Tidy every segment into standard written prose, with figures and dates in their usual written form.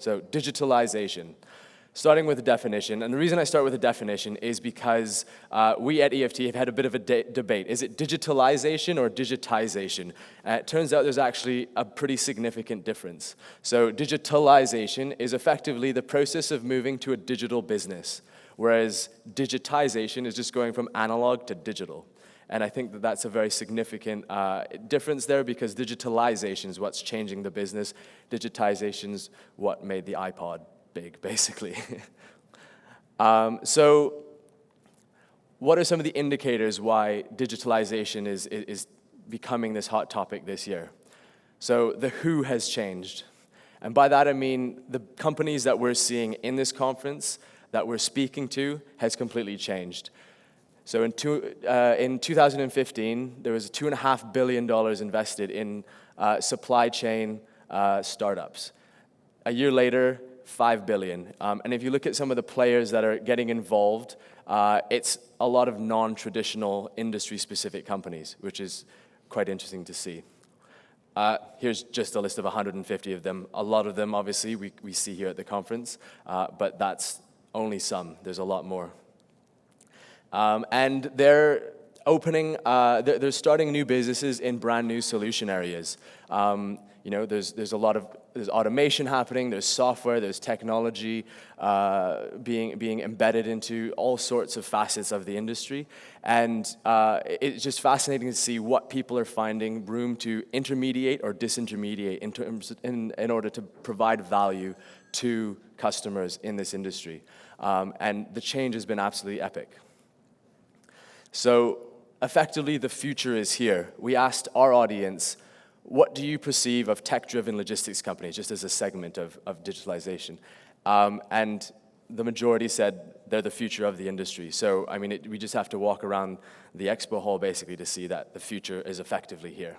So digitalization. Starting with the definition, and the reason I start with the definition is because we at EFT have had a bit of a debate. Is it digitalization or digitization? It turns out there's actually a pretty significant difference. So digitalization is effectively the process of moving to a digital business, whereas digitization is just going from analog to digital. And I think that that's a very significant difference there, because digitalization is what's changing the business. Digitization is what made the iPod big, basically. So what are some of the indicators why digitalization is becoming this hot topic this year? So the who has changed. And by that I mean the companies that we're seeing in this conference, that we're speaking to, has completely changed. So in 2015, there was $2.5 billion invested in supply chain startups. A year later, $5 billion. And if you look at some of the players that are getting involved, it's a lot of non-traditional industry-specific companies, which is quite interesting to see. Here's just a list of 150 of them. A lot of them, obviously, we see here at the conference, but that's only some. There's a lot more. And they're opening, they're starting new businesses in brand new solution areas. You know, there's automation happening, there's software, there's technology being embedded into all sorts of facets of the industry. And it's just fascinating to see what people are finding room to intermediate or disintermediate in order to provide value to customers in this industry. And the change has been absolutely epic. So effectively, the future is here. We asked our audience, what do you perceive of tech-driven logistics companies, just as a segment of digitalization? And the majority said they're the future of the industry. So, I mean, we just have to walk around the expo hall, basically, to see that the future is effectively here.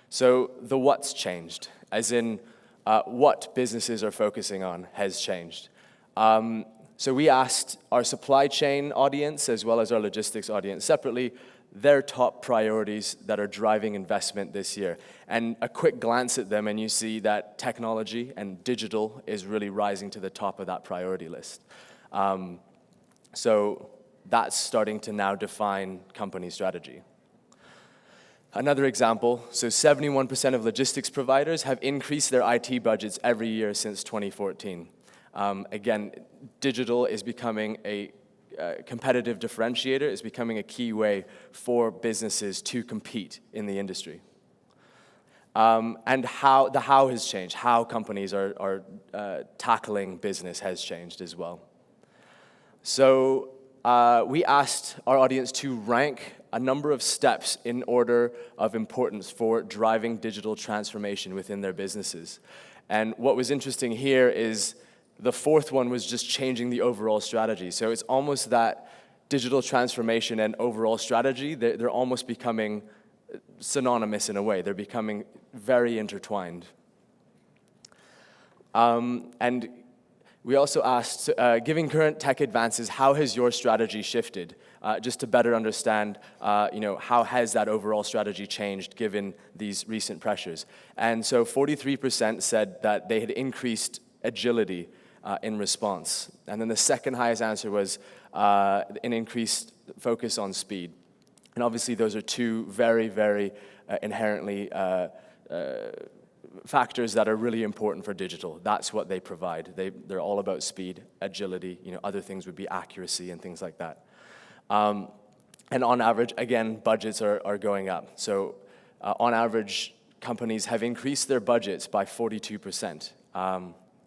So the what's changed, as in what businesses are focusing on, has changed. So we asked our supply chain audience, as well as our logistics audience separately, their top priorities that are driving investment this year. And a quick glance at them, and you see that technology and digital is really rising to the top of that priority list. So that's starting to now define company strategy. Another example, so 71% of logistics providers have increased their IT budgets every year since 2014. Again, digital is becoming a competitive differentiator, is becoming a key way for businesses to compete in the industry. And the how has changed. How companies are tackling business has changed as well. So we asked our audience to rank a number of steps in order of importance for driving digital transformation within their businesses. And what was interesting here is the fourth one was just changing the overall strategy. So it's almost that digital transformation and overall strategy, they're almost becoming synonymous in a way. They're becoming very intertwined. And we also asked, given current tech advances, how has your strategy shifted? Just to better understand, how has that overall strategy changed given these recent pressures? And so 43% said that they had increased agility in response. And then the second highest answer was an increased focus on speed. And obviously those are two very, very inherently factors that are really important for digital. That's what they provide. They're all about speed, agility. Other things would be accuracy and things like that. And on average, again, budgets are going up. So on average, companies have increased their budgets by 42%.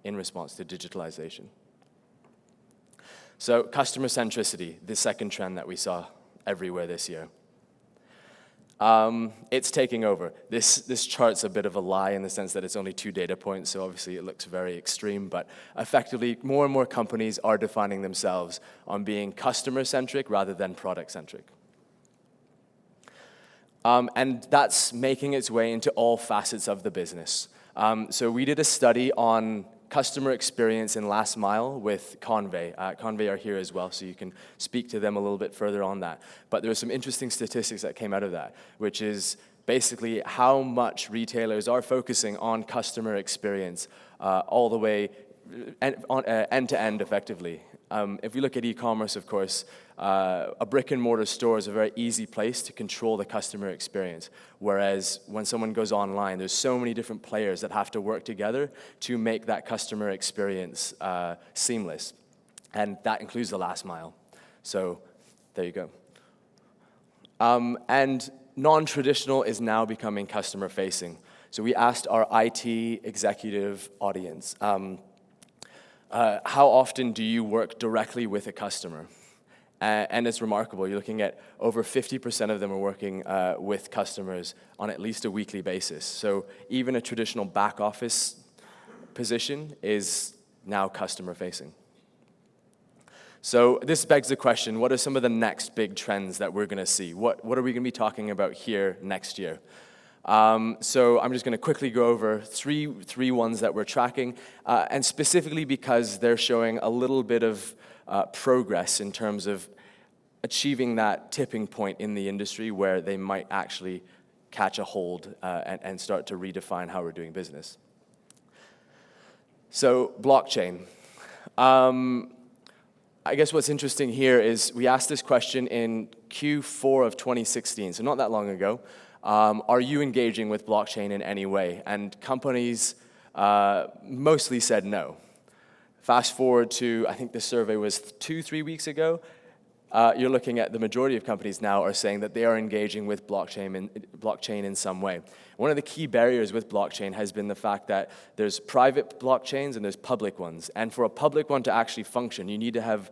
In response to digitalization. So customer centricity, the second trend that we saw everywhere this year. It's taking over. This chart's a bit of a lie in the sense that it's only 2 data points, so obviously it looks very extreme, but effectively more and more companies are defining themselves on being customer-centric rather than product-centric. And that's making its way into all facets of the business. So we did a study on customer experience in last mile with Convey. Convey are here as well, so you can speak to them a little bit further on that. But there were some interesting statistics that came out of that, which is basically how much retailers are focusing on customer experience all the way end-to-end effectively. If we look at e-commerce, of course, a brick-and-mortar store is a very easy place to control the customer experience, whereas when someone goes online, there's so many different players that have to work together to make that customer experience seamless, and that includes the last mile. So there you go. And non-traditional is now becoming customer-facing. So we asked our IT executive audience, how often do you work directly with a customer? And it's remarkable. You're looking at over 50% of them are working with customers on at least a weekly basis. So even a traditional back office position is now customer-facing. So this begs the question, what are some of the next big trends that we're going to see? What are we going to be talking about here next year? So I'm just going to quickly go over three ones that we're tracking, and specifically because they're showing a little bit of progress in terms of achieving that tipping point in the industry where they might actually catch a hold and start to redefine how we're doing business. So blockchain. I guess what's interesting here is we asked this question in Q4 of 2016, so not that long ago. Are you engaging with blockchain in any way? And companies mostly said no. Fast forward to, I think the survey was 2-3 weeks ago, you're looking at the majority of companies now are saying that they are engaging with blockchain in some way. One of the key barriers with blockchain has been the fact that there's private blockchains and there's public ones. And for a public one to actually function, you need to have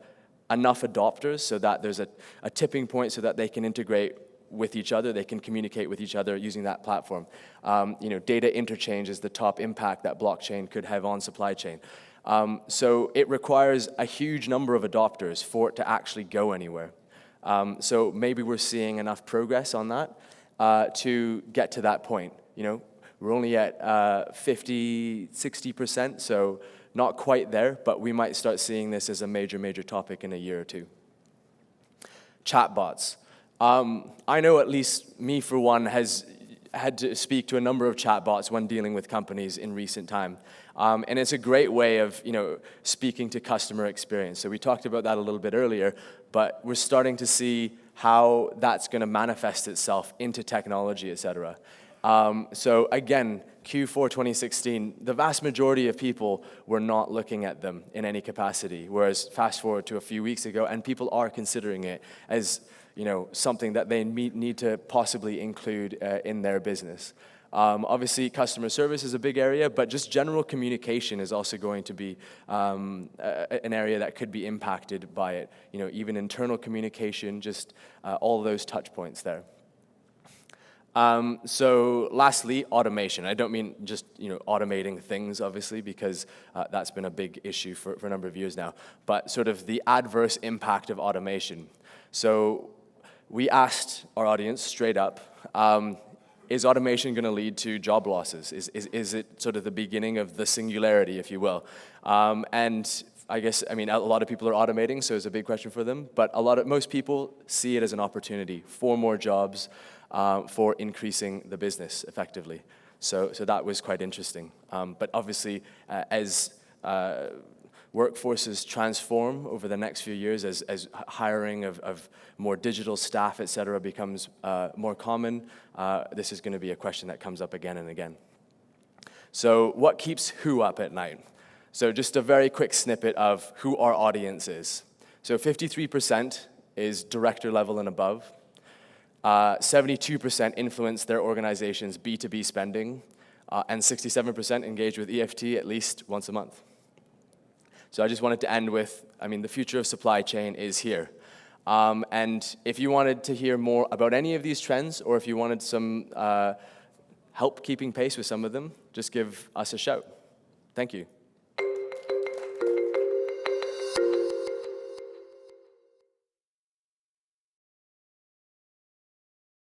enough adopters so that there's a tipping point so that they can integrate with each other, they can communicate with each other using that platform. Data interchange is the top impact that blockchain could have on supply chain. So it requires a huge number of adopters for it to actually go anywhere. So maybe we're seeing enough progress on that to get to that point. We're only at 50, 60%, so not quite there, but we might start seeing this as a major, major topic in a year or two. Chatbots. I know at least me, for one, has had to speak to a number of chatbots when dealing with companies in recent time. And it's a great way of, speaking to customer experience. So we talked about that a little bit earlier, but we're starting to see how that's going to manifest itself into technology, et cetera. So again, Q4 2016, the vast majority of people were not looking at them in any capacity, whereas fast forward to a few weeks ago, and people are considering it as something that they need to possibly include in their business. Obviously, customer service is a big area, but just general communication is also going to be an area that could be impacted by it. Even internal communication, just all those touch points there. So lastly, automation. I don't mean just automating things, obviously, because that's been a big issue for a number of years now, but sort of the adverse impact of automation. So we asked our audience straight up, is automation going to lead to job losses? Is it sort of the beginning of the singularity, if you will? And I guess, a lot of people are automating, so it's a big question for them, but most people see it as an opportunity for more jobs, for increasing the business effectively. So that was quite interesting. But obviously, as workforces transform over the next few years, as hiring of more digital staff, et cetera, becomes more common, this is going to be a question that comes up again and again. So what keeps who up at night? So just a very quick snippet of who our audience is. So 53% is director level and above. 72% influence their organization's B2B spending, and 67% engage with EFT at least once a month. So I just wanted to end with, the future of supply chain is here. And if you wanted to hear more about any of these trends, or if you wanted some help keeping pace with some of them, just give us a shout. Thank you.